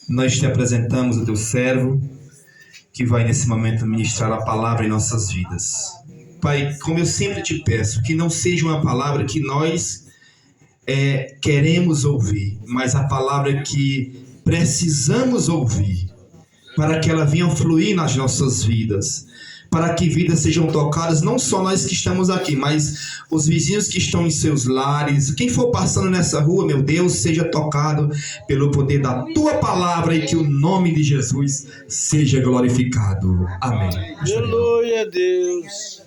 Nós te apresentamos o teu servo, que vai nesse momento ministrar a palavra em nossas vidas. Pai, como eu sempre te peço, que não seja uma palavra que nós queremos ouvir, mas a palavra que precisamos ouvir, para que ela venha fluir nas nossas vidas, para que vidas sejam tocadas, não só nós que estamos aqui, mas os vizinhos que estão em seus lares, quem for passando nessa rua, meu Deus, seja tocado pelo poder da tua palavra e que o nome de Jesus seja glorificado. Amém. Aleluia a Deus.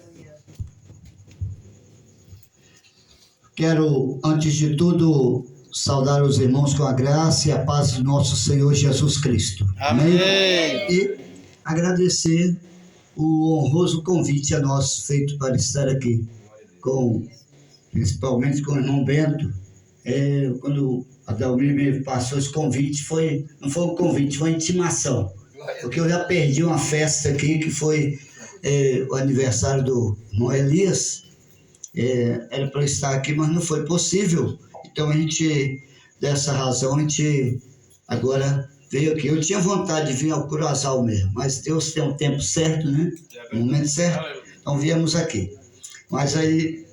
Quero, antes de tudo, saudar os irmãos com a graça e a paz do nosso Senhor Jesus Cristo. Amém. E agradecer o honroso convite a nós feito para estar aqui, principalmente com o irmão Bento. Quando a Dalmir me passou esse convite, não foi um convite, foi uma intimação, porque eu já perdi uma festa aqui, que foi o aniversário do irmão Elias. Era para estar aqui, mas não foi possível. Então dessa razão, a gente agora veio aqui. Eu tinha vontade de vir ao Curaçao mesmo, mas Deus tem um tempo certo, né? Um momento certo. Então viemos aqui. Mas aí,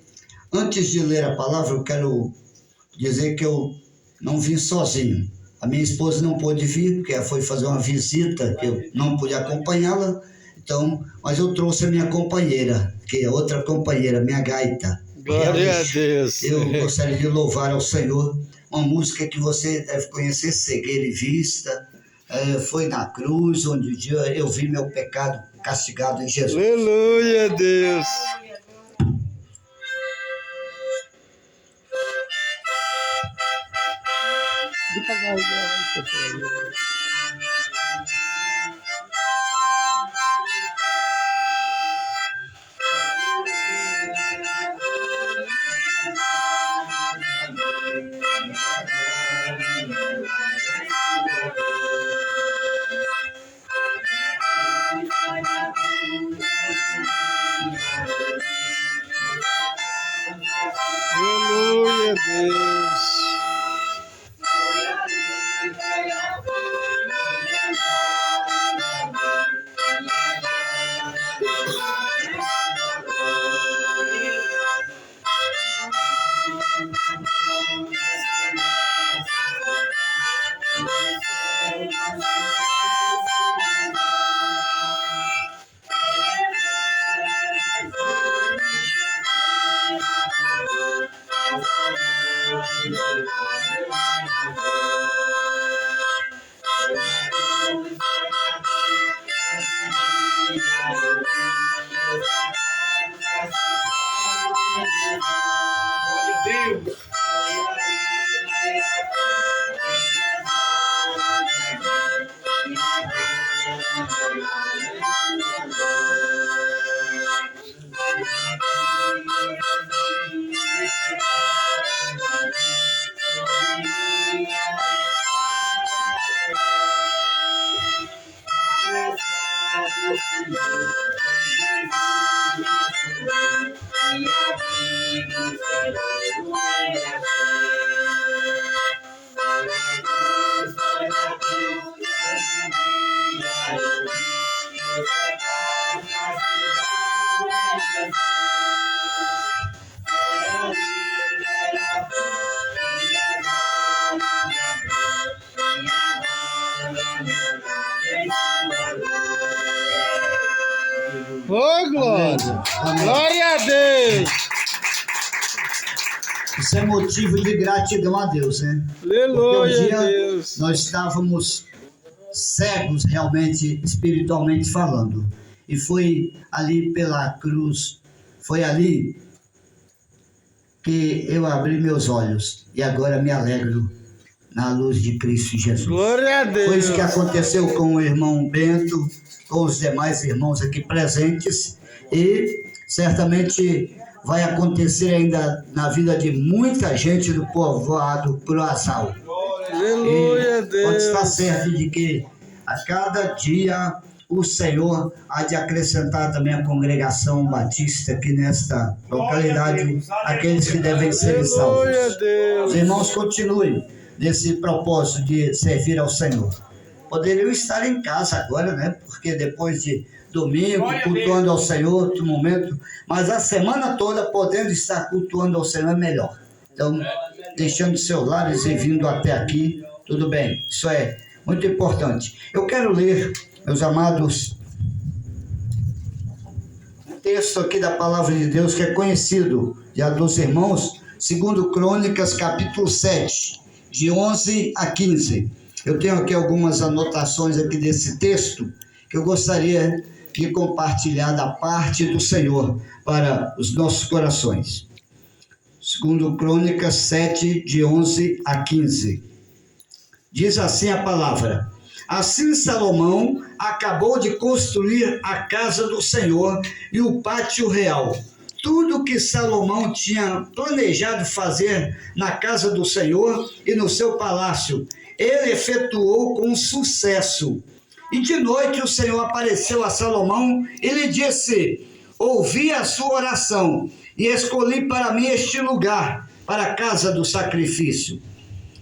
antes de ler a palavra, eu quero dizer que eu não vim sozinho. A minha esposa não pôde vir, porque ela foi fazer uma visita, que eu não pude acompanhá-la. Então, mas eu trouxe a minha companheira, que é outra companheira, minha gaita. Glória a Deus. Eu gostaria de louvar ao Senhor. Uma música que você deve conhecer, Cegueira e Vista. Foi na cruz, onde um dia eu vi meu pecado castigado em Jesus. Aleluia a Deus. Aleluia a Deus. Oh, glória! Amém. Glória a Deus! Isso é motivo de gratidão a Deus, né? Aleluia a Deus! Nós estávamos cegos realmente, espiritualmente falando. E foi ali pela cruz, foi ali que eu abri meus olhos. E agora me alegro na luz de Cristo Jesus. Glória a Deus! Foi isso que aconteceu com o irmão Bento, com os demais irmãos aqui presentes, e certamente vai acontecer ainda na vida de muita gente do povoado Curaçao. Aleluia a Deus! Pode estar certo de que a cada dia o Senhor há de acrescentar também a congregação batista aqui nesta localidade, aqueles que devem ser salvos. Aleluia a Deus! Os irmãos continuem nesse propósito de servir ao Senhor. poderiam estar em casa agora, né? Porque depois de domingo, cultuando ao Senhor, outro momento, mas a semana toda podendo estar cultuando ao Senhor é melhor. Então, deixando seus lares e vindo até aqui, tudo bem, isso é muito importante. Eu quero ler, meus amados, um texto aqui da Palavra de Deus que é conhecido já dos irmãos, segundo Crônicas, capítulo 7, de 11 a 15. Eu tenho aqui algumas anotações aqui desse texto que eu gostaria de compartilhar da parte do Senhor para os nossos corações. Segundo Crônicas 7, de 11 a 15. Diz assim a palavra: Assim Salomão acabou de construir a casa do Senhor e o pátio real. Tudo que Salomão tinha planejado fazer na casa do Senhor e no seu palácio, ele efetuou com sucesso. E de noite o Senhor apareceu a Salomão e lhe disse: Ouvi a sua oração e escolhi para mim este lugar, para a casa do sacrifício.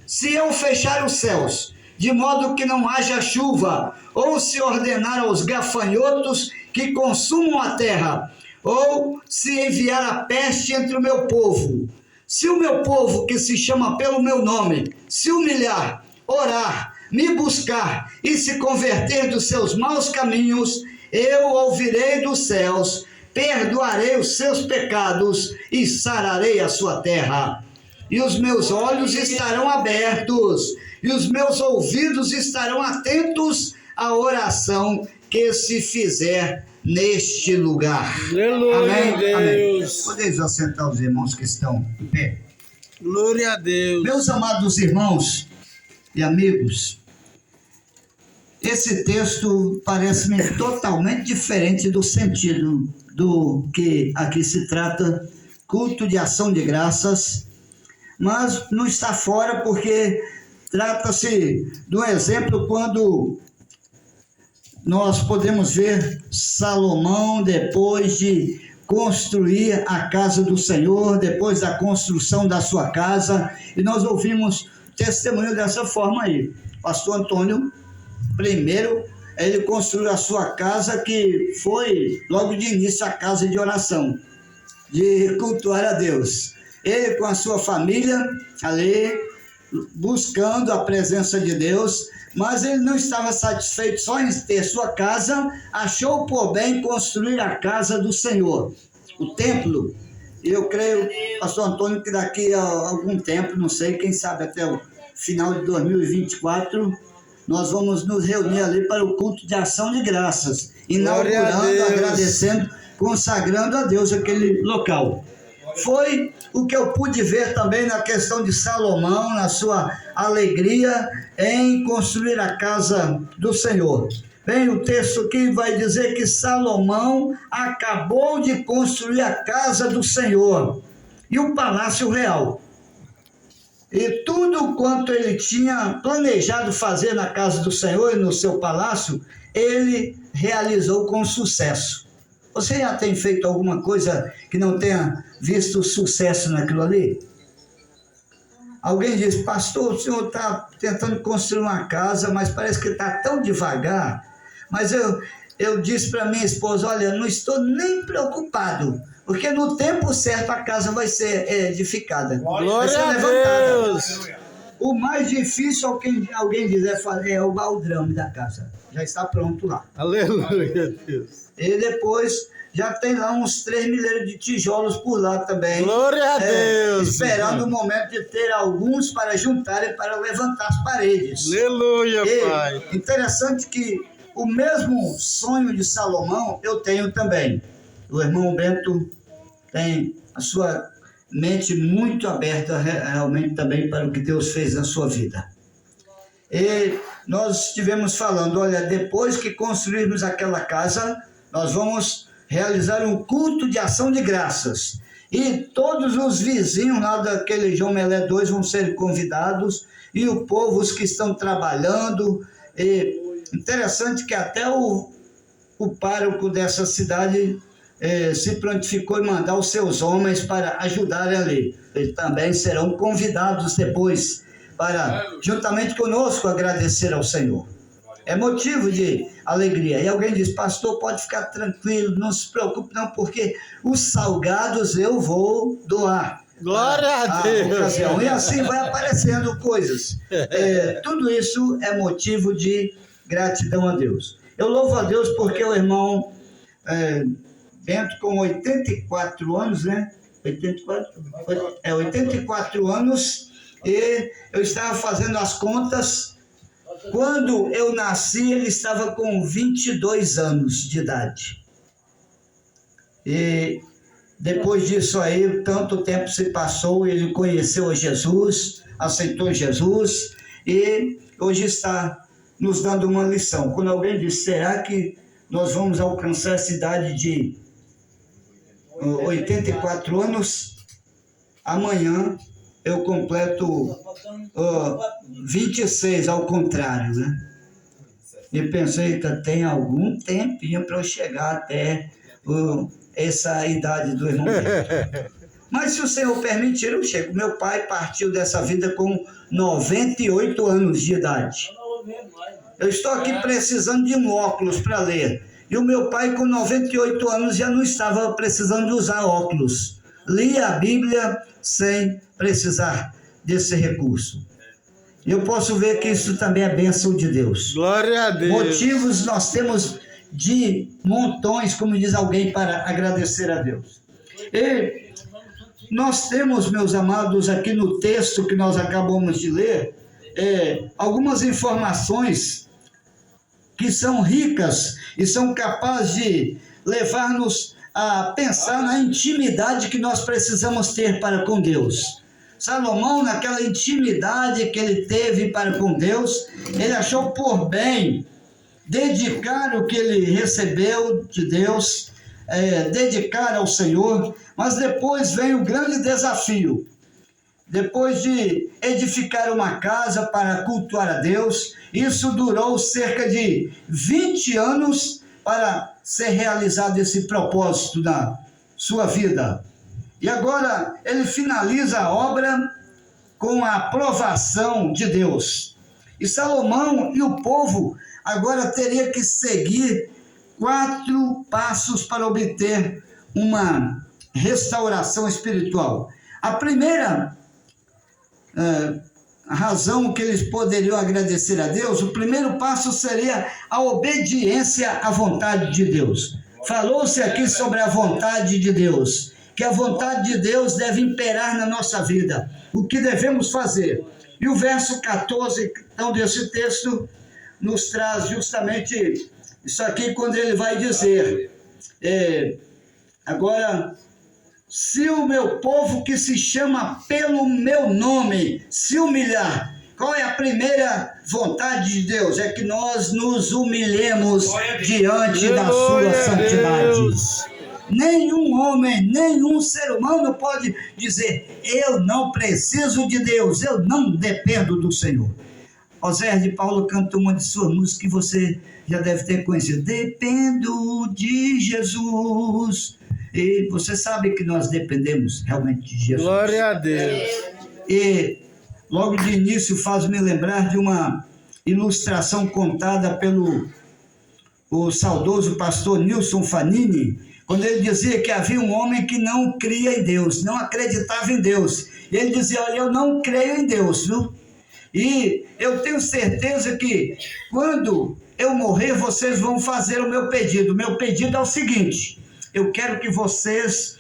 Se eu fechar os céus, de modo que não haja chuva, ou se ordenar aos gafanhotos que consumam a terra, ou se enviar a peste entre o meu povo, se o meu povo que se chama pelo meu nome se humilhar, orar, me buscar e se converter dos seus maus caminhos, eu ouvirei dos céus, perdoarei os seus pecados e sararei a sua terra. E os meus olhos estarão abertos, e os meus ouvidos estarão atentos à oração que se fizer neste lugar. Aleluia, Amém? Deus. Amém. Podeis assentar os irmãos que estão em pé. Glória a Deus. Meus amados irmãos e amigos, esse texto parece-me totalmente diferente do sentido do que aqui se trata, culto de ação de graças, mas não está fora porque trata-se de um exemplo quando nós podemos ver Salomão depois de construir a casa do Senhor, depois da construção da sua casa, e nós ouvimos testemunho dessa forma aí. Pastor Antônio, primeiro, ele construiu a sua casa, que foi logo de início a casa de oração, de cultuar a Deus. Ele com a sua família ali, buscando a presença de Deus, mas ele não estava satisfeito só em ter sua casa, achou por bem construir a casa do Senhor, o templo. E eu creio, pastor Antônio, que daqui a algum tempo, não sei, quem sabe até o final de 2024, nós vamos nos reunir ali para o culto de ação de graças, inaugurando, agradecendo, consagrando a Deus aquele local. Foi o que eu pude ver também na questão de Salomão, na sua alegria em construir a casa do Senhor. Bem, o texto aqui vai dizer que Salomão acabou de construir a casa do Senhor e o palácio real. E tudo quanto ele tinha planejado fazer na casa do Senhor e no seu palácio, ele realizou com sucesso. Você já tem feito alguma coisa que não tenha visto sucesso naquilo ali? Alguém diz: pastor, o senhor está tentando construir uma casa, mas parece que está tão devagar. Mas eu disse para minha esposa: olha, não estou nem preocupado, porque no tempo certo a casa vai ser edificada. Vai ser levantada. Deus. O mais difícil, alguém dizer, é o baldrame da casa. Já está pronto lá. Aleluia, Deus. E depois já tem lá uns 3 milheiros de tijolos por lá também. Glória a Deus. Esperando o momento de ter alguns para juntar e para levantar as paredes. Aleluia, Pai. Interessante que o mesmo sonho de Salomão eu tenho também. O irmão Bento tem a sua mente muito aberta realmente também para o que Deus fez na sua vida. E nós estivemos falando, olha, depois que construirmos aquela casa, nós vamos realizar um culto de ação de graças. E todos os vizinhos lá daquele João Melé 2 vão ser convidados, e o povo, os que estão trabalhando. E interessante que até o pároco dessa cidade se prontificou em mandar os seus homens para ajudarem ali. Eles também serão convidados depois para, juntamente conosco, agradecer ao Senhor. É motivo de alegria. E alguém diz, pastor, pode ficar tranquilo, não se preocupe não, porque os salgados eu vou doar. Glória a Deus. Ocasião. E assim vai aparecendo coisas. Tudo isso é motivo de gratidão a Deus. Eu louvo a Deus porque o irmão Bento, com 84 anos, né? 84 anos, e eu estava fazendo as contas. Quando eu nasci, ele estava com 22 anos de idade. E depois disso aí, tanto tempo se passou, ele conheceu a Jesus, aceitou Jesus, e hoje está nos dando uma lição. Quando alguém diz, será que nós vamos alcançar essa idade de 84 anos? Amanhã eu completo 26, ao contrário, né? E pensei que tem algum tempinho para eu chegar até essa idade do irmão Bento. Mas se o Senhor permitir, eu chego. Meu pai partiu dessa vida com 98 anos de idade. Eu estou aqui precisando de um óculos para ler. E o meu pai, com 98 anos, já não estava precisando de usar óculos. Lia a Bíblia sem precisar desse recurso. E eu posso ver que isso também é bênção de Deus. Glória a Deus. Motivos nós temos de montões, como diz alguém, para agradecer a Deus. E nós temos, meus amados, aqui no texto que nós acabamos de ler, algumas informações que são ricas e são capazes de levar-nos a pensar na intimidade que nós precisamos ter para com Deus. Salomão, naquela intimidade que ele teve para com Deus, ele achou por bem dedicar o que ele recebeu de Deus, dedicar ao Senhor, mas depois vem o grande desafio. Depois de edificar uma casa para cultuar a Deus, isso durou cerca de 20 anos para ser realizado esse propósito na sua vida. E agora ele finaliza a obra com a aprovação de Deus. E Salomão e o povo agora teria que seguir 4 passos para obter uma restauração espiritual. A primeira razão que eles poderiam agradecer a Deus, o primeiro passo seria a obediência à vontade de Deus. Falou-se aqui sobre a vontade de Deus, que a vontade de Deus deve imperar na nossa vida. O que devemos fazer? E o verso 14, então, desse texto, nos traz justamente isso aqui, quando ele vai dizer, agora, se o meu povo que se chama pelo meu nome se humilhar, qual é a primeira vontade de Deus? É que nós nos humilhemos diante da sua santidade. Nenhum homem, nenhum ser humano pode dizer, eu não preciso de Deus, eu não dependo do Senhor. Oséias de Paulo canta uma de suas músicas que você já deve ter conhecido. Dependo de Jesus. E você sabe que nós dependemos realmente de Jesus. Glória a Deus. E logo de início faz-me lembrar de uma ilustração contada pelo saudoso pastor Nilson Fanini, quando ele dizia que havia um homem que não cria em Deus, não acreditava em Deus. E ele dizia, olha, eu não creio em Deus, viu? E eu tenho certeza que quando eu morrer, vocês vão fazer o meu pedido. O meu pedido é o seguinte, eu quero que vocês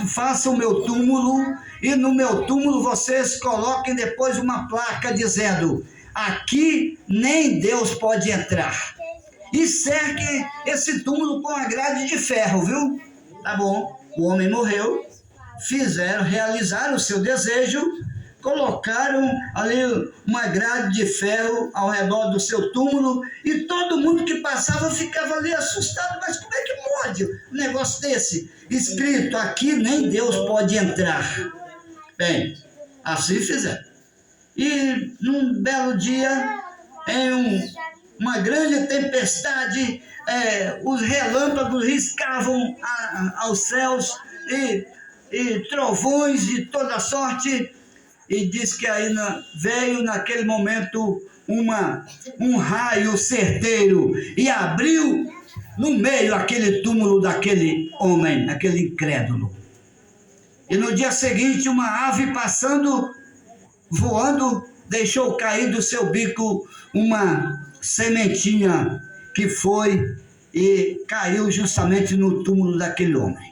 façam o meu túmulo e no meu túmulo vocês coloquem depois uma placa dizendo, aqui nem Deus pode entrar. E cerque esse túmulo com a grade de ferro, viu? Tá bom, o homem morreu, realizaram o seu desejo, colocaram ali uma grade de ferro ao redor do seu túmulo e todo mundo que passava ficava ali assustado, mas como é que pode um negócio desse? Escrito, aqui nem Deus pode entrar. Bem, assim fizeram. E num belo dia, em uma grande tempestade, os relâmpagos riscavam aos céus e trovões de toda sorte, e diz que aí veio naquele momento um raio certeiro e abriu no meio aquele túmulo daquele homem, aquele incrédulo. E no dia seguinte, uma ave passando, voando, deixou cair do seu bico uma sementinha que foi e caiu justamente no túmulo daquele homem.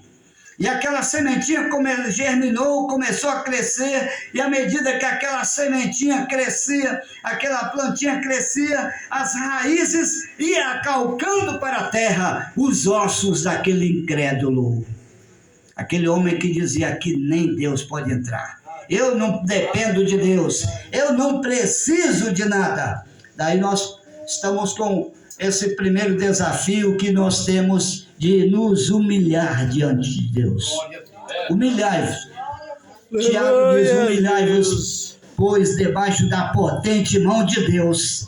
E aquela sementinha germinou, começou a crescer, e à medida que aquela sementinha crescia, aquela plantinha crescia, as raízes iam calcando para a terra os ossos daquele incrédulo. Aquele homem que dizia que nem Deus pode entrar. Eu não dependo de Deus, eu não preciso de nada. Daí nós estamos com esse primeiro desafio que nós temos de nos humilhar diante de Deus. Humilhai-vos. Tiago diz: humilhai-vos, pois debaixo da potente mão de Deus,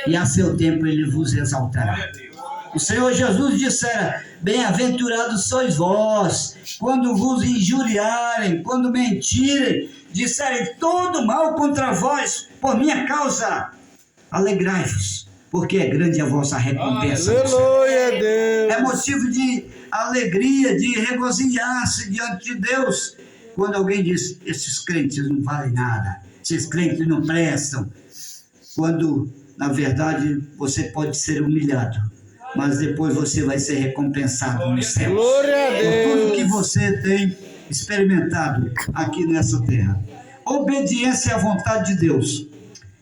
e a seu tempo ele vos exaltará. O Senhor Jesus dissera: bem-aventurados sois vós, quando vos injuriarem, quando mentirem, disserem todo mal contra vós, por minha causa. Alegrai-vos, porque é grande a vossa recompensa. Aleluia a Deus. É motivo de alegria, de regozijar-se diante de Deus, quando alguém diz: esses crentes não valem nada, esses crentes não prestam. Quando, na verdade, você pode ser humilhado, mas depois você vai ser recompensado no céu. Glória a Deus. Por tudo que você tem experimentado aqui nessa terra. Obediência à vontade de Deus.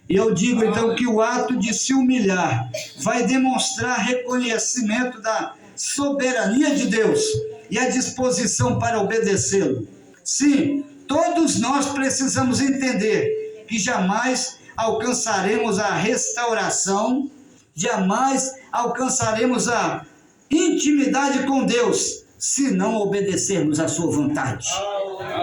E eu digo então que o ato de se humilhar vai demonstrar reconhecimento da soberania de Deus e a disposição para obedecê-lo. Sim, todos nós precisamos entender que jamais alcançaremos a restauração, jamais alcançaremos a intimidade com Deus se não obedecermos à sua vontade.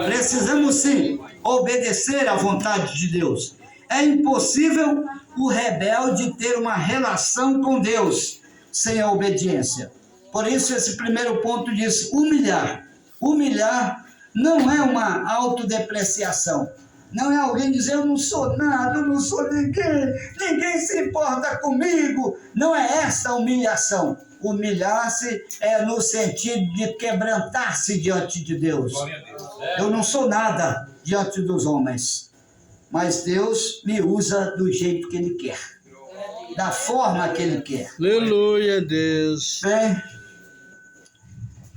Precisamos sim obedecer à vontade de Deus. É impossível o rebelde ter uma relação com Deus sem a obediência. Por isso esse primeiro ponto diz humilhar. Humilhar não é uma autodepreciação. Não é alguém dizer: eu não sou nada, eu não sou ninguém se importa comigo. Não é essa humilhação. Humilhar-se é no sentido de quebrantar-se diante de Deus. Eu não sou nada diante dos homens, mas Deus me usa do jeito que Ele quer, da forma que Ele quer. Aleluia a Deus. Bem,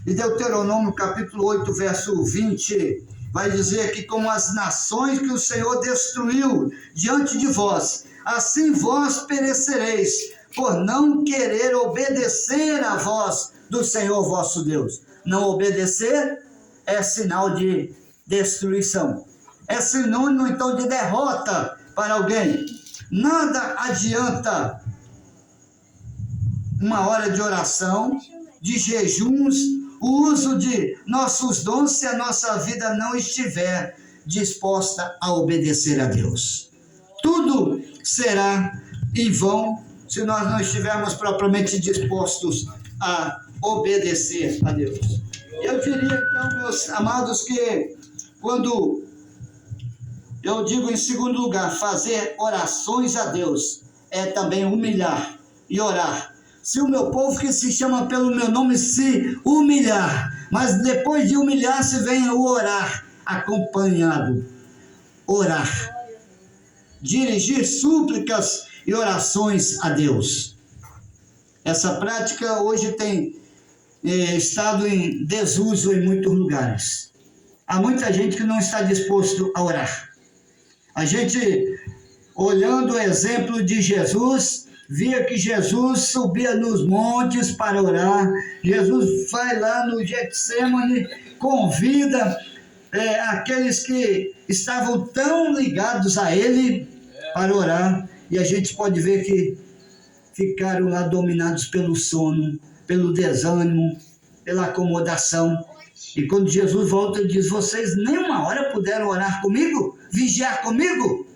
e Deuteronômio capítulo 8, verso 20, vai dizer que como as nações que o Senhor destruiu diante de vós, assim vós perecereis, por não querer obedecer à voz do Senhor vosso Deus. Não obedecer é sinal de destruição. É sinônimo então de derrota para alguém. Nada adianta uma hora de oração, de jejuns, o uso de nossos dons se a nossa vida não estiver disposta a obedecer a Deus. Tudo será em vão se nós não estivermos propriamente dispostos a obedecer a Deus. Eu diria então, meus amados, que quando eu digo em segundo lugar, fazer orações a Deus é também humilhar e orar. Se o meu povo que se chama pelo meu nome se humilhar, mas depois de humilhar-se vem o orar acompanhado. Orar. Dirigir súplicas e orações a Deus. Essa prática hoje tem estado em desuso em muitos lugares. Há muita gente que não está disposto a orar. A gente, olhando o exemplo de Jesus, via que Jesus subia nos montes para orar. Jesus vai lá no Getsemane, convida aqueles que estavam tão ligados a Ele para orar. E a gente pode ver que ficaram lá dominados pelo sono, pelo desânimo, pela acomodação. E quando Jesus volta, ele diz: vocês nem uma hora puderam orar comigo? Vigiar comigo?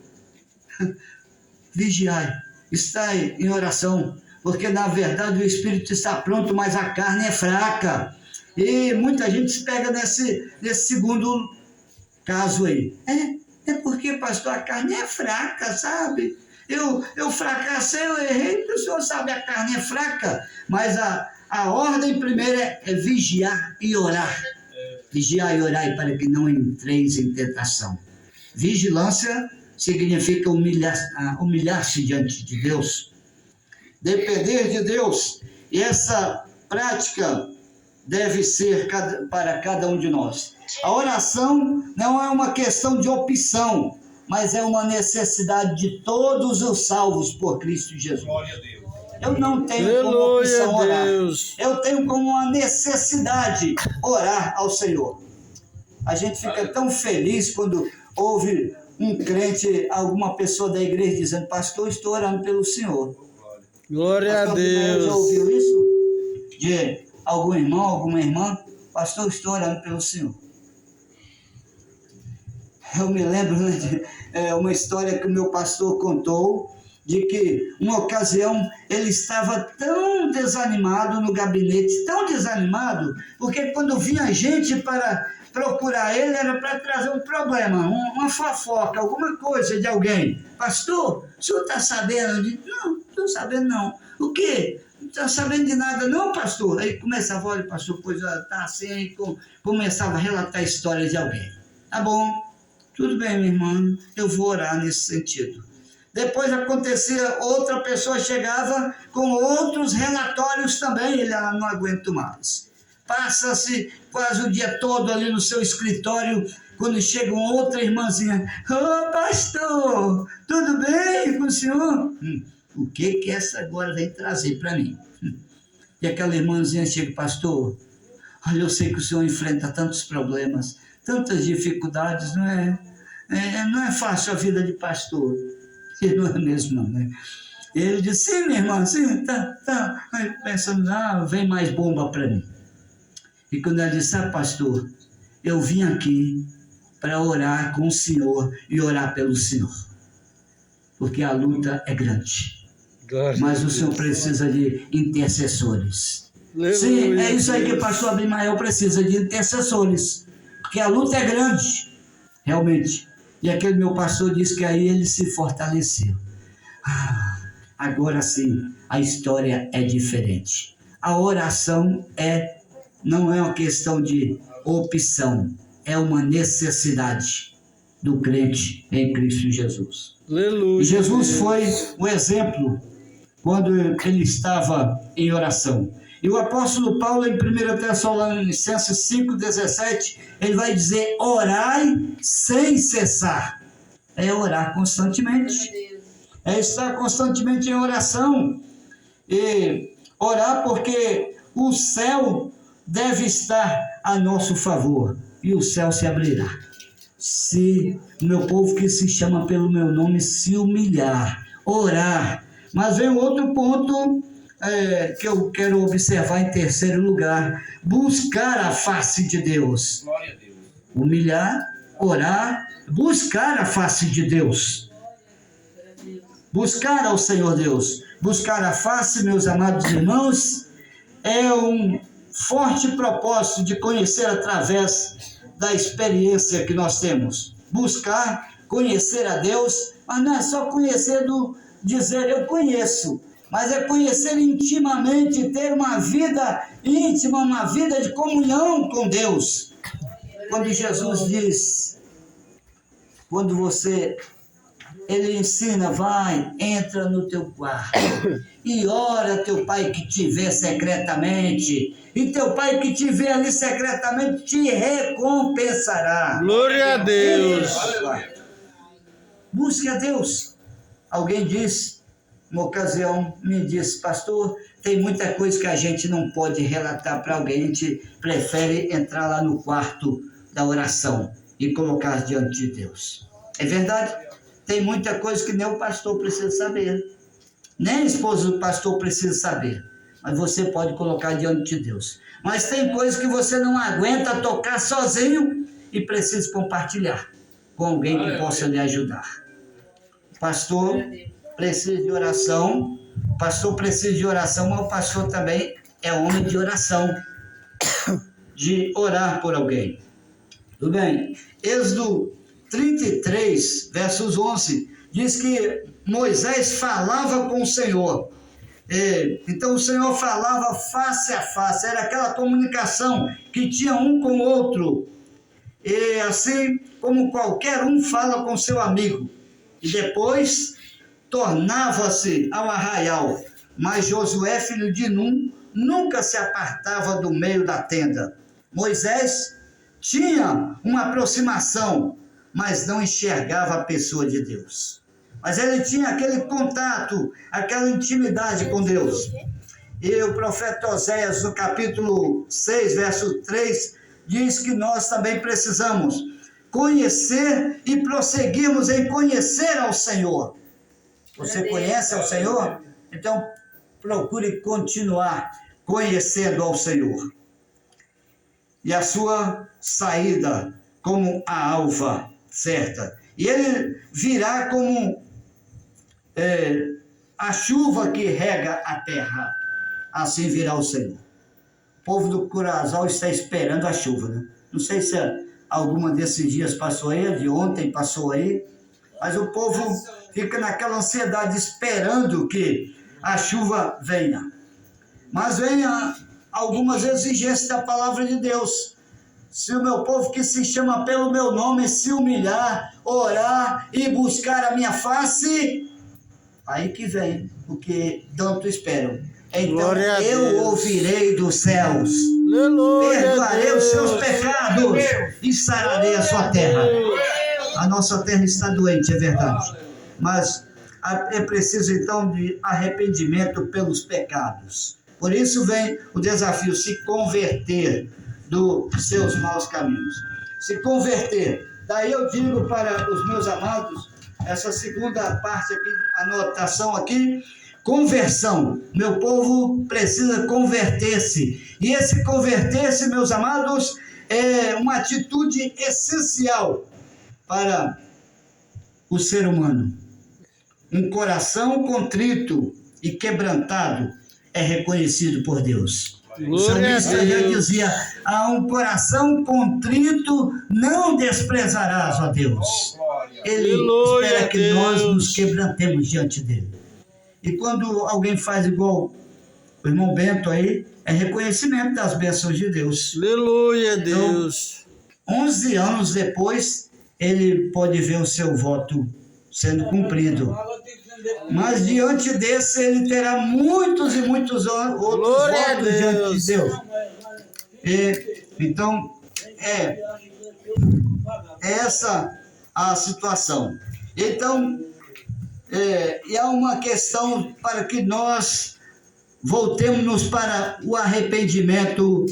Vigiai, está em oração, porque na verdade o espírito está pronto, mas a carne é fraca. E muita gente se pega nesse segundo caso aí. É porque, pastor, a carne é fraca, sabe? eu fracassei, eu errei, porque o senhor sabe, a carne é fraca, mas a ordem primeira é vigiar e orar. Vigiar e orar para que não entreis em tentação. Vigilância significa humilhar-se diante de Deus, depender de Deus, e essa prática deve ser para cada um de nós. A oração não é uma questão de opção, mas é uma necessidade de todos os salvos por Cristo Jesus. Glória a Deus. Eu não tenho como opção orar. Eu tenho como uma necessidade orar ao Senhor. A gente fica tão feliz quando ouve um crente, alguma pessoa da igreja dizendo: pastor, estou orando pelo Senhor. Glória a Deus. Já ouviu isso? De algum irmão, alguma irmã? Pastor, estou orando pelo Senhor. Eu me lembro, né, de uma história que o meu pastor contou, de que uma ocasião ele estava tão desanimado no gabinete, tão desanimado, porque quando vinha gente para procurar ele era para trazer um problema, uma fofoca, alguma coisa de alguém. Pastor, o senhor está sabendo? Eu disse: não, não estou sabendo não. O quê? Não está sabendo de nada não, pastor? Aí começava: olha, pastor, pois está assim, aí começava a relatar a história de alguém. Tá bom, tudo bem, minha irmã, eu vou orar nesse sentido. Depois acontecia, outra pessoa chegava com outros relatórios também, ele: não aguento mais. Passa-se quase o dia todo ali no seu escritório, quando chega uma outra irmãzinha: ô pastor, tudo bem com o senhor? O que essa agora vem trazer para mim? E aquela irmãzinha chega: pastor, olha, eu sei que o senhor enfrenta tantos problemas, tantas dificuldades, não é fácil a vida de pastor. E não é mesmo não, né? Ele disse: sim, minha irmã, sim, tá. Aí pensando: vem mais bomba para mim. E quando ela disse: pastor, eu vim aqui para orar com o senhor e orar pelo senhor, porque a luta é grande, mas o senhor precisa de intercessores. Sim, é isso aí que o pastor Abimael precisa, de intercessores, porque a luta é grande, realmente. E aquele meu pastor disse que aí ele se fortaleceu. Agora sim, a história é diferente. A oração não é uma questão de opção, é uma necessidade do crente em Cristo Jesus. Aleluia. E Jesus foi o exemplo quando ele estava em oração. E o apóstolo Paulo, em 1 Tessalonicenses 5,17, ele vai dizer: orai sem cessar. É orar constantemente. É estar constantemente em oração. E orar porque o céu deve estar a nosso favor. E o céu se abrirá. Se o meu povo que se chama pelo meu nome se humilhar, orar. Mas vem outro ponto que eu quero observar em terceiro lugar: buscar a face de Deus. Glória a Deus. Humilhar, orar, buscar a face de Deus. Buscar ao Senhor Deus. Buscar a face, meus amados irmãos, é um forte propósito de conhecer através da experiência que nós temos. Buscar, conhecer a Deus, mas não é só conhecer dizer eu conheço, mas é conhecer intimamente, ter uma vida íntima, uma vida de comunhão com Deus. Quando Jesus diz, ele ensina: vai, entra no teu quarto e ora teu pai que te vê secretamente, e teu pai que te vê ali secretamente te recompensará. Glória a Deus. Busque a Deus. Alguém disse, uma ocasião, me disse: pastor, tem muita coisa que a gente não pode relatar para alguém, a gente prefere entrar lá no quarto da oração e colocar diante de Deus. É verdade? Tem muita coisa que nem o pastor precisa saber, nem a esposa do pastor precisa saber, mas você pode colocar diante de Deus. Mas tem coisas que você não aguenta tocar sozinho e precisa compartilhar com alguém que possa lhe ajudar. Pastor precisa de oração, mas o pastor também é homem de oração, de orar por alguém. Tudo bem? Êxodo 33, versos 11, diz que Moisés falava com o Senhor. Então o Senhor falava face a face, era aquela comunicação que tinha um com o outro. E assim como qualquer um fala com seu amigo. E depois tornava-se ao arraial. Mas Josué, filho de Num, nunca se apartava do meio da tenda. Moisés tinha uma aproximação, mas não enxergava a pessoa de Deus. Mas ele tinha aquele contato, aquela intimidade com Deus. E o profeta Oséias, no capítulo 6, verso 3, diz que nós também precisamos conhecer e prosseguirmos em conhecer ao Senhor. Você conhece ao Senhor? Então, procure continuar conhecendo ao Senhor. E a sua saída como a alva certa. E ele virá como a chuva que rega a terra. Assim virá o Senhor. O povo do Curaçao está esperando a chuva, né? Não sei se alguma desses dias passou aí, de ontem passou aí, mas o povo fica naquela ansiedade esperando que a chuva venha. Mas venha algumas exigências da palavra de Deus. Se o meu povo que se chama pelo meu nome se humilhar, orar e buscar a minha face, aí que vem o que tanto esperam. Então eu ouvirei dos céus, perdoarei os seus pecados e sararei a sua terra. A nossa terra está doente, é verdade, mas é preciso então de arrependimento pelos pecados. Por isso vem o desafio, se converter dos seus maus caminhos. Se converter. Daí eu digo para os meus amados, essa segunda parte aqui, anotação aqui, conversão. Meu povo precisa converter-se. E esse converter-se, meus amados, é uma atitude essencial para o ser humano. Um coração contrito e quebrantado é reconhecido por Deus. O salmista já dizia: a um coração contrito não desprezarás, ó Deus. Ele espera que nós nos quebrantemos diante dele. E quando alguém faz igual o irmão Bento aí, é reconhecimento das bênçãos de Deus. Aleluia, Deus. Então, 11 anos depois, ele pode ver o seu voto sendo cumprido. Mas diante desse, ele terá muitos e muitos outros votos diante de Deus. Então, é essa a situação. Então, e há uma questão para que nós voltemos para o arrependimento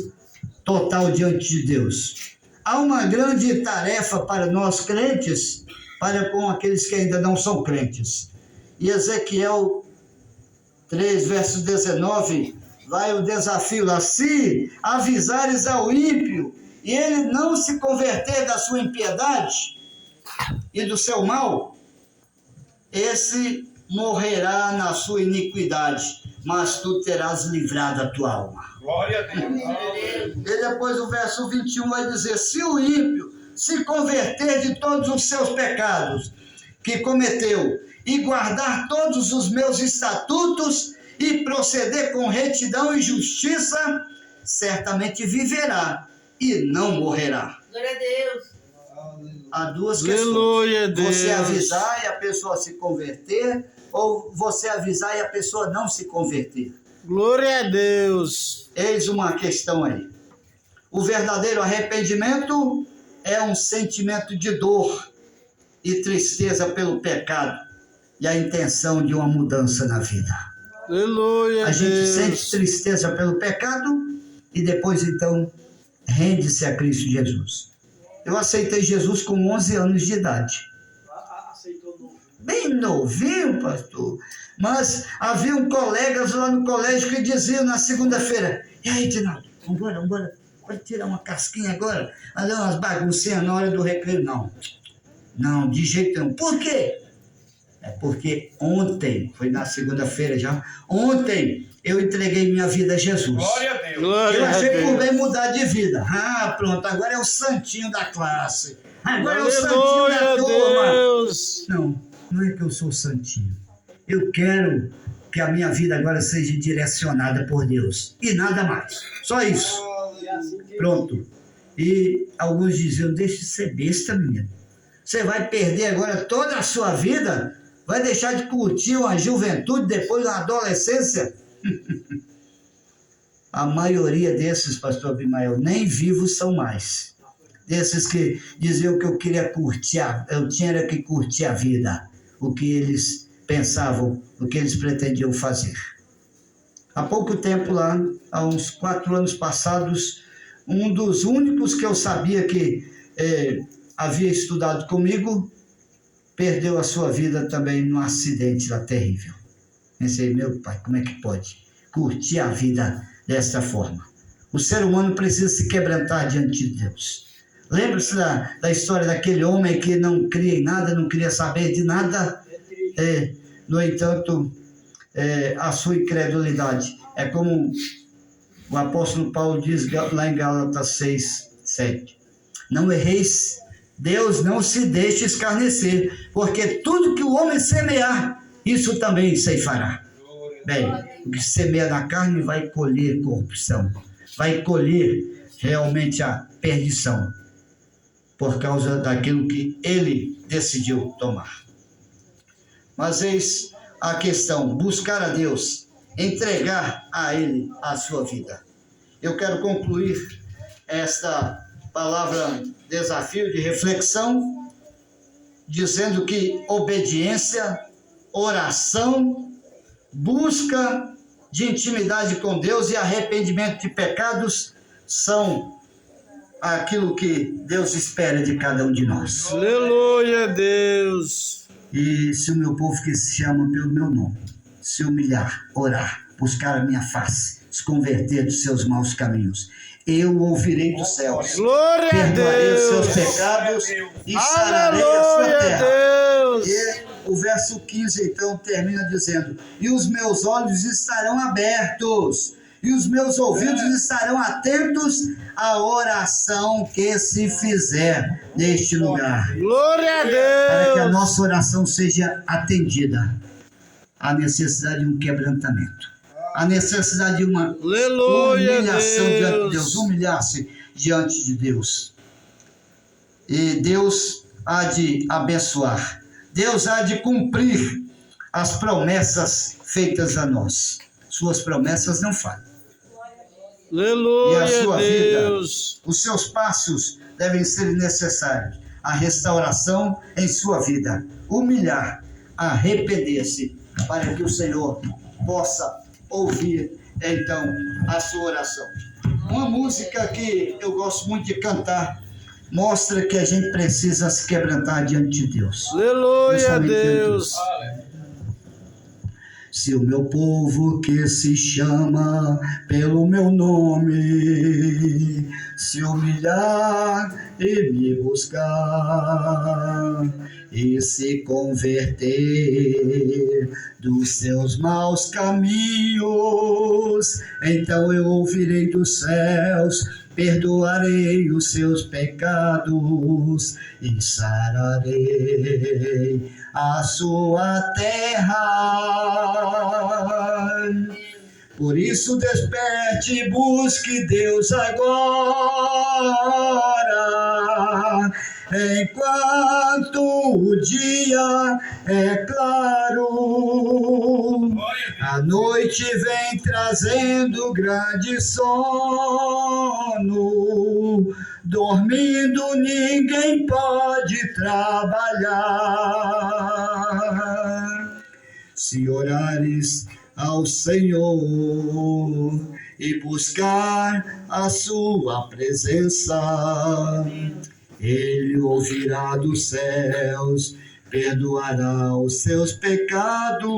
total diante de Deus. Há uma grande tarefa para nós crentes, para com aqueles que ainda não são crentes. E Ezequiel 3, verso 19, vai o desafio lá: se avisares ao ímpio e ele não se converter da sua impiedade e do seu mal, esse morrerá na sua iniquidade, mas tu terás livrado a tua alma. Glória a Deus. E depois o verso 21 vai dizer: se o ímpio se converter de todos os seus pecados que cometeu e guardar todos os meus estatutos e proceder com retidão e justiça, certamente viverá e não morrerá. Glória a Deus. Há duas questões. Aleluia, Deus. Você avisar e a pessoa se converter, ou você avisar e a pessoa não se converter. Glória a Deus. Eis uma questão aí. O verdadeiro arrependimento é um sentimento de dor e tristeza pelo pecado e a intenção de uma mudança na vida. Aleluia, A gente Deus. sente tristeza pelo pecado e depois então rende-se a Cristo Jesus. Eu aceitei Jesus com 11 anos de idade. Bem novinho, pastor. Mas haviam colegas lá no colégio que diziam na segunda-feira: e aí, Dinaldo, vambora, pode tirar uma casquinha agora? Fazer umas baguncinhas na hora do recreio? Não, de jeito nenhum. Por quê? É porque ontem, foi na segunda-feira já, ontem eu entreguei minha vida a Jesus. Glória a Deus. Glória Eu a achei por Deus. bem mudar de vida. Pronto, agora é o santinho da classe. Agora é o santinho da Aleluia, turma. Deus. Não é que eu sou santinho. eu quero que a minha vida agora seja direcionada por Deus. E nada mais. Só isso. Pronto. E alguns diziam, deixa de ser besta, menino. Você vai perder agora toda a sua vida? Vai deixar de curtir uma juventude, depois uma adolescência? A maioria desses, pastor Abimael, nem vivos são mais. Desses que diziam que eu queria curtir, eu tinha que curtir a vida. O que eles pensavam, o que eles pretendiam fazer. Há pouco tempo lá, há uns 4 anos passados, um dos únicos que eu sabia que havia estudado comigo, perdeu a sua vida também num acidente lá terrível. Pensei, meu pai, como é que pode curtir a vida desta forma? O ser humano precisa se quebrantar diante de Deus. Lembra-se da história daquele homem que não cria em nada, não queria saber de nada? No entanto, a sua incredulidade é como o apóstolo Paulo diz lá em Gálatas 6:7. Não erreis, Deus não se deixe escarnecer, porque tudo que o homem semear, isso também ceifará. Bem, o que semeia na carne vai colher corrupção, vai colher realmente a perdição, por causa daquilo que ele decidiu tomar. Mas eis a questão, buscar a Deus, entregar a Ele a sua vida. Eu quero concluir esta palavra desafio de reflexão, dizendo que obediência, oração, busca de intimidade com Deus e arrependimento de pecados são aquilo que Deus espera de cada um de nós. Aleluia, Deus. E se o meu povo que se chama pelo meu nome se humilhar, orar, buscar a minha face, se converter dos seus maus caminhos, eu ouvirei dos céus, Glória perdoarei a os Deus. seus pecados e sararei a sua Aleluia, terra. Deus. E o verso 15 então termina dizendo, e os meus olhos estarão abertos, e os meus ouvidos estarão atentos à oração que se fizer neste lugar. Glória a Para que a Deus. nossa oração seja atendida. A necessidade de um quebrantamento. A necessidade de uma Aleluia, humilhação diante de Deus. Deus. Humilhar-se diante de Deus. E Deus há de abençoar. Deus há de cumprir as promessas feitas a nós. Suas promessas não falham. Aleluia, E a sua Deus. Os seus passos devem ser necessários. A restauração em sua vida. Humilhar, arrepender-se, para que o Senhor possa ouvir, então, a sua oração. Uma música que eu gosto muito de cantar, mostra que a gente precisa se quebrantar diante de Deus. Aleluia, Principalmente diante de Deus. Se o meu povo que se chama pelo meu nome se humilhar e me buscar e se converter dos seus maus caminhos, então eu ouvirei dos céus, perdoarei os seus pecados e sararei a sua terra. Por isso desperte e busque Deus agora, enquanto o dia é claro. A noite vem trazendo grande sono, dormindo ninguém pode trabalhar. Se orares ao Senhor e buscar a sua presença, Ele ouvirá dos céus, perdoará os seus pecados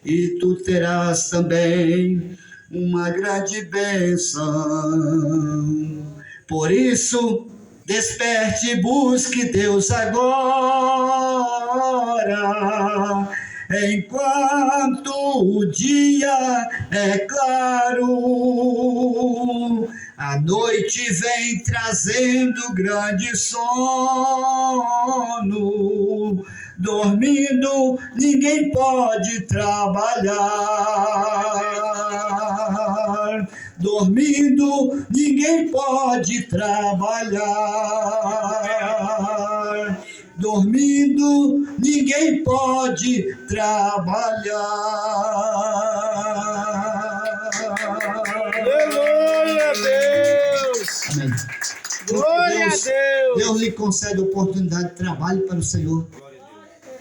e tu terás também uma grande bênção. Por isso, desperte e busque Deus agora, enquanto o dia é claro. A noite vem trazendo grande sono, Dormindo, ninguém pode trabalhar. Dormindo, ninguém pode trabalhar. Dormindo, ninguém pode trabalhar. Aleluia, Deus. Amém. Glória a Deus. Deus lhe concede oportunidade de trabalho para o Senhor.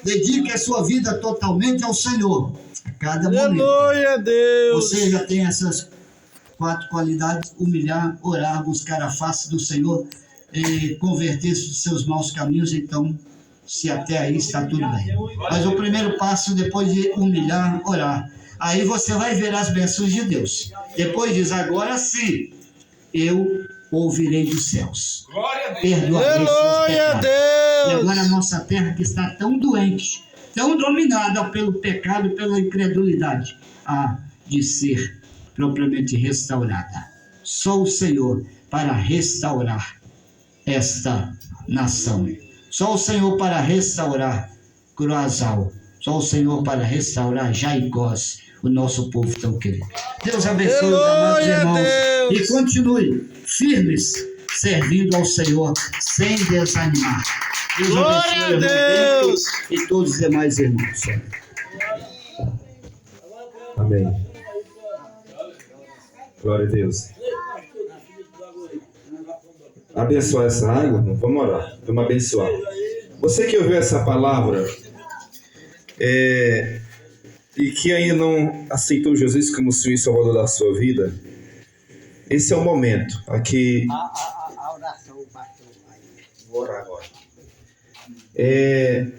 Dedique a sua vida totalmente ao Senhor. A cada momento. Aleluia, Deus. Você já tem essas 4 qualidades: humilhar, orar, buscar a face do Senhor, converter-se dos seus maus caminhos. Então, se até aí está tudo bem. Mas o primeiro passo, depois de humilhar, orar, aí você vai ver as bênçãos de Deus. Depois diz: agora sim, eu ouvirei dos céus. Perdoarei seus Aleluia, pecados. E Deus. agora a nossa terra, que está tão doente, tão dominada pelo pecado, pela incredulidade, há de ser propriamente restaurada. Só o Senhor para restaurar esta nação. Só o Senhor para restaurar Croazal. Só o Senhor para restaurar Jaicós, o nosso povo tão querido. Deus abençoe os amados irmãos. Deus. E continue firmes, servindo ao Senhor, sem desanimar. Deus Glória abençoe, a irmão Deus. e todos os demais irmãos. Amém. Glória a Deus. Abençoar essa água? Vamos orar. Vamos abençoar. Você que ouviu essa palavra e que ainda não aceitou Jesus como Senhor e Salvador da sua vida, esse é o momento aqui. A oração, pastor. Vou orar agora.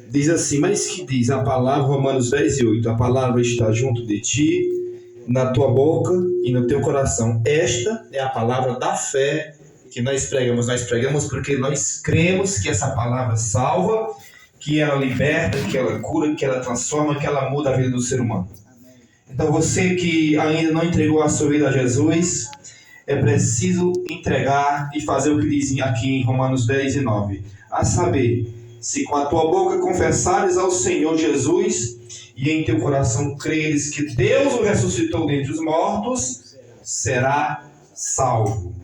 Diz assim: mas que diz a palavra, Romanos 10:8, a palavra está junto de ti, na tua boca e no teu coração. Esta é a palavra da fé que nós pregamos porque nós cremos que essa palavra salva, que ela liberta, que ela cura, que ela transforma, que ela muda a vida do ser humano. Então você que ainda não entregou a sua vida a Jesus, é preciso entregar e fazer o que dizem aqui em Romanos 10:9. A saber, se com a tua boca confessares ao Senhor Jesus e em teu coração creres que Deus o ressuscitou dentre os mortos, será salvo.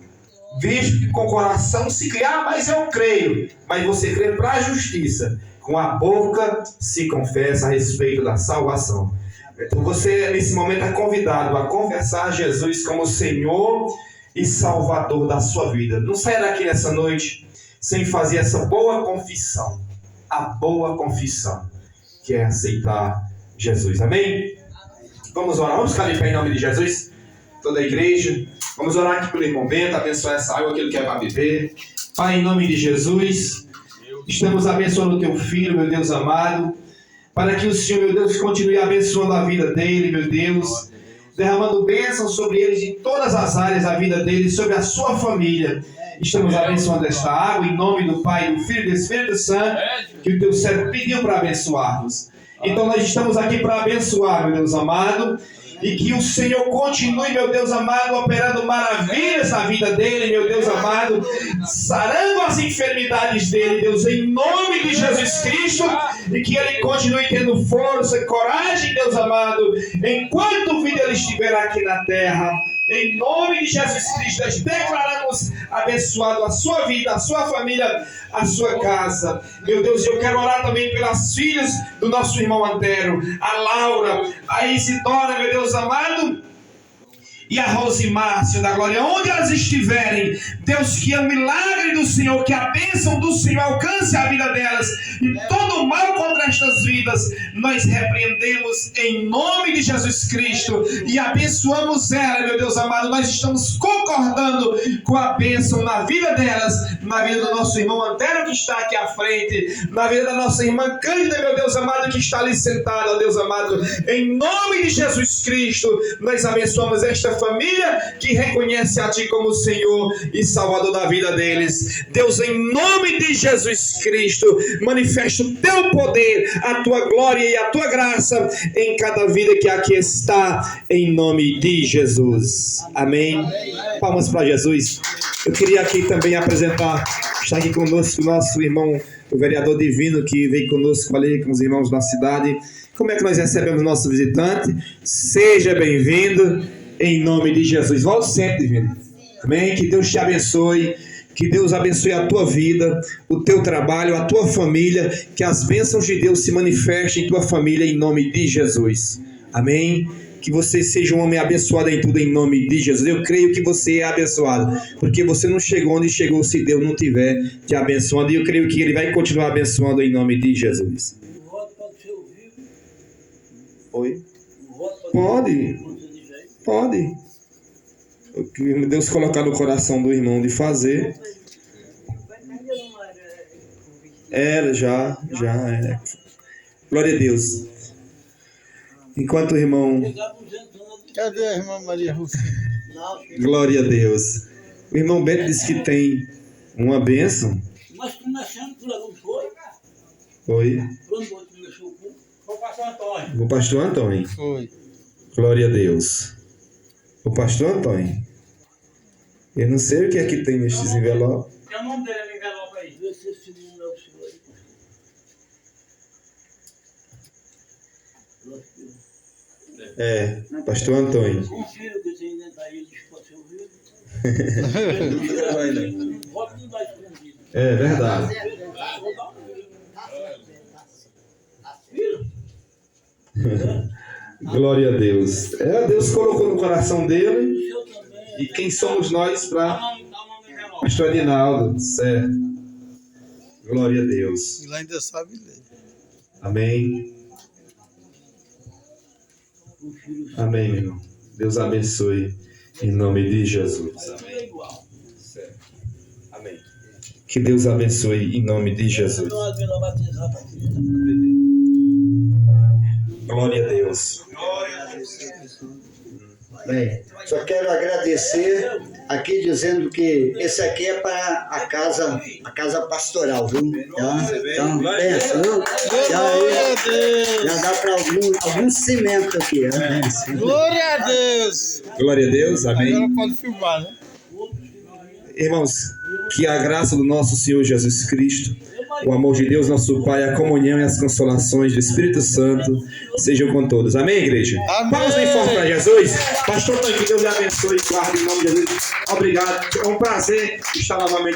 Visto que com o coração se crê, mas eu creio, mas você crê para a justiça, com a boca se confessa a respeito da salvação. Então você nesse momento é convidado a confessar Jesus como Senhor e Salvador da sua vida. Não saia daqui nessa noite sem fazer essa boa confissão, a boa confissão, que é aceitar Jesus. Amém? Vamos orar, vamos ficar de pé em nome de Jesus, toda a igreja. Vamos orar aqui pelo irmão Bento, abençoar essa água que ele quer para beber. Pai, em nome de Jesus, estamos abençoando o teu filho, meu Deus amado, para que o Senhor, meu Deus, continue abençoando a vida dele, meu Deus, derramando bênção sobre ele em todas as áreas da vida dele, sobre a sua família. Estamos abençoando esta água em nome do Pai, do Filho e do Espírito Santo, que o teu servo pediu para abençoar-nos. Então nós estamos aqui para abençoar, meu Deus amado, e que o Senhor continue, meu Deus amado, operando maravilhas na vida dele, meu Deus amado, sarando as enfermidades dele, Deus, em nome de Jesus Cristo, e que ele continue tendo força e coragem, Deus amado, enquanto vida ele estiver aqui na terra. Em nome de Jesus Cristo, nós declaramos abençoado a sua vida, a sua família, a sua casa. Meu Deus, eu quero orar também pelas filhas do nosso irmão Antero, a Laura, a Isidora, meu Deus amado, e a Rosimar, Senhor da glória, onde elas estiverem, Deus, que o milagre do Senhor, que a bênção do Senhor alcance a vida delas, e todo mal contra estas vidas, nós repreendemos em nome de Jesus Cristo, e abençoamos ela, meu Deus amado. Nós estamos concordando com a bênção na vida delas, na vida do nosso irmão Antero, que está aqui à frente, na vida da nossa irmã Cândida, meu Deus amado, que está ali sentada, Deus amado, em nome de Jesus Cristo, nós abençoamos esta família que reconhece a Ti como Senhor e Salvador da vida deles. Deus, em nome de Jesus Cristo, manifesta o Teu poder, a Tua glória e a Tua graça em cada vida que aqui está, em nome de Jesus. Amém. Palmas para Jesus. Eu queria aqui também apresentar, está aqui conosco o nosso irmão o vereador divino que veio conosco ali com os irmãos da cidade. Como é que nós recebemos nosso visitante? Seja bem-vindo em nome de Jesus. Volte sempre, divino. Amém? Que Deus te abençoe. Que Deus abençoe a tua vida, o teu trabalho, a tua família. Que as bênçãos de Deus se manifestem em tua família em nome de Jesus. Amém? Que você seja um homem abençoado em tudo em nome de Jesus. Eu creio que você é abençoado, porque você não chegou onde chegou se Deus não tiver te abençoando. E eu creio que Ele vai continuar abençoando em nome de Jesus. O voto pode ser ouvido? Oi? O voto Pode. Pode. O que Deus colocar no coração do irmão de fazer. Era, já é. Glória a Deus. Enquanto o irmão... Cadê a irmã Maria Rufina? Glória a Deus. O irmão Beto disse que tem uma bênção. Nós começamos por onde foi? Foi. Por onde começou o culto? Foi o pastor Antônio. O pastor Antônio. Foi. Glória a Deus. O pastor Antônio. Eu não sei o que é que tem nestes envelopes. Tem o nome dele no envelope aí. Vê se esse segundo é o senhor aí. É, pastor Antônio. Confira que você ainda está aí, diz que pode ser ouvido. O voto não dá escondido. É verdade. Vou dar um vídeo. Glória a Deus. Deus colocou no coração dele. O senhor também. E quem somos nós para... Dá o nome no envelope. Pastor Adinaldo, certo. Glória a Deus. Ele ainda sabe ler. Amém. Amém, meu irmão. Deus abençoe em nome de Jesus. É igual. Certo. Amém. Que Deus abençoe em nome de Jesus. Nós vamos batizar para criança. Glória a Deus. Bem, só quero agradecer aqui dizendo que esse aqui é para a casa pastoral, viu? Então pensa, viu? Glória a Deus. Já dá para algum cimento aqui, né? Glória a Deus. Glória a Deus. Amém. Agora pode filmar, né? Irmãos, que a graça do nosso Senhor Jesus Cristo, o amor de Deus, nosso Pai, a comunhão e as consolações do Espírito Santo sejam com todos. Amém, igreja? Amém. Vamos em forma para Jesus. Pastor, que Deus lhe abençoe e guarde em nome de Jesus. Obrigado. É um prazer estar novamente.